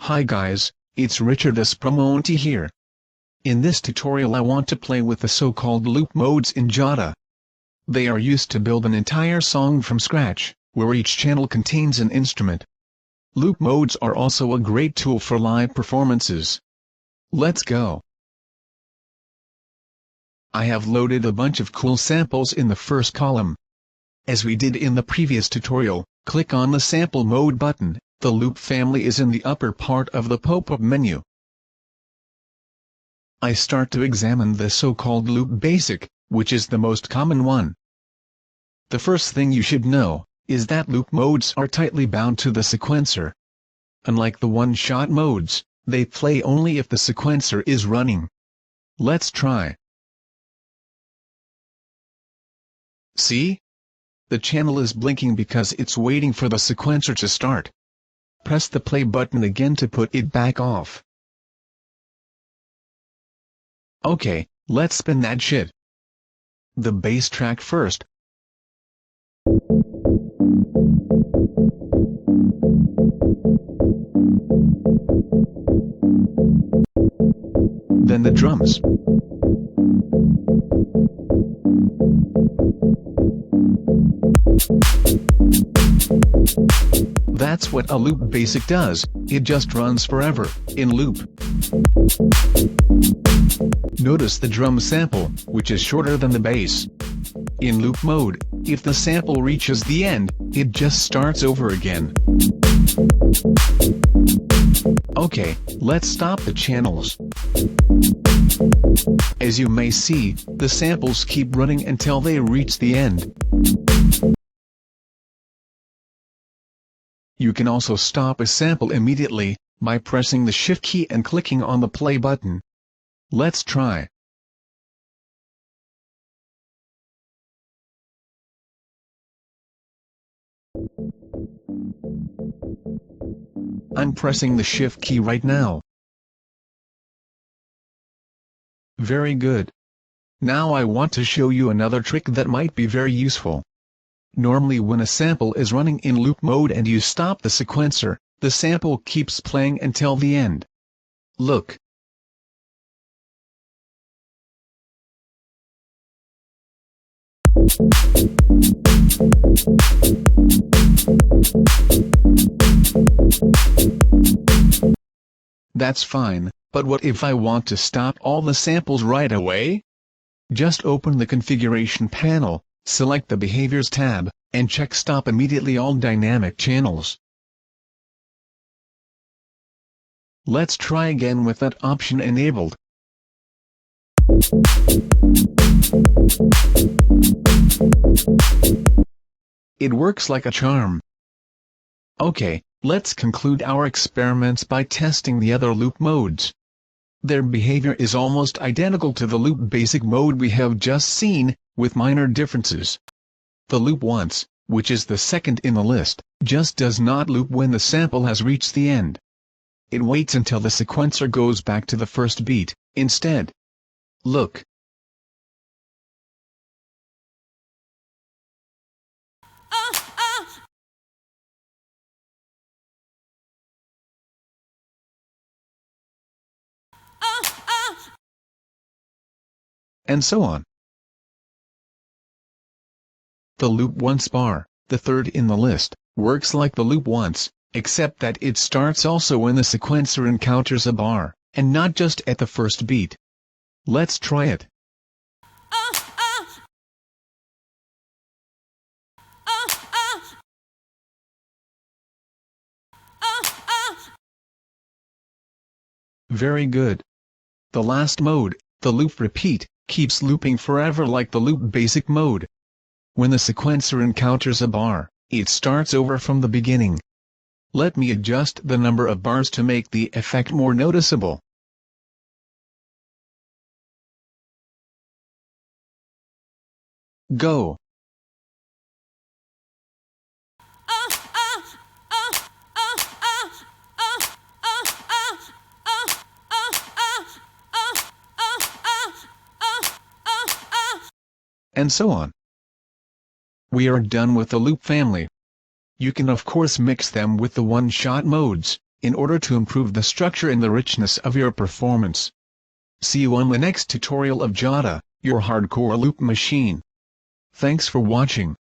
Hi guys, it's Richard Aspromonte here. In this tutorial I want to play with the so-called loop modes in Giada. They are used to build an entire song from scratch, where each channel contains an instrument. Loop modes are also a great tool for live performances. Let's go. I have loaded a bunch of cool samples in the first column. As we did in the previous tutorial, click on the sample mode button. The loop family is in the upper part of the pop-up menu. I start to examine the so-called loop basic, which is the most common one. The first thing you should know is that loop modes are tightly bound to the sequencer. Unlike the one-shot modes, they play only if the sequencer is running. Let's try. See? The channel is blinking because it's waiting for the sequencer to start. Press the play button again to put it back off. Okay, let's spin that shit. The bass track first. Then the drums. That's what a loop basic does, it just runs forever, in loop. Notice the drum sample, which is shorter than the bass. In loop mode, if the sample reaches the end, it just starts over again. Okay, let's stop the channels. As you may see, the samples keep running until they reach the end. You can also stop a sample immediately, by pressing the Shift key and clicking on the play button. Let's try. I'm pressing the Shift key right now. Very good. Now I want to show you another trick that might be very useful. Normally when a sample is running in loop mode and you stop the sequencer, the sample keeps playing until the end. Look. That's fine, but what if I want to stop all the samples right away? Just open the configuration panel, select the Behaviors tab, and check Stop Immediately All Dynamic Channels. Let's try again with that option enabled. It works like a charm. Okay, let's conclude our experiments by testing the other loop modes. Their behavior is almost identical to the loop basic mode we have just seen, with minor differences. The loop once, which is the second in the list, just does not loop when the sample has reached the end. It waits until the sequencer goes back to the first beat, instead. Look. And so on. The loop once bar, the third in the list, works like the loop once, except that it starts also when the sequencer encounters a bar, and not just at the first beat. Let's try it. Very good. The last mode, the loop repeat, keeps looping forever like the loop basic mode. When the sequencer encounters a bar, it starts over from the beginning. Let me adjust the number of bars to make the effect more noticeable. Go. And so on. We are done with the loop family. You can of course mix them with the one-shot modes, in order to improve the structure and the richness of your performance. See you on the next tutorial of Giada, your hardcore loop machine. Thanks for watching.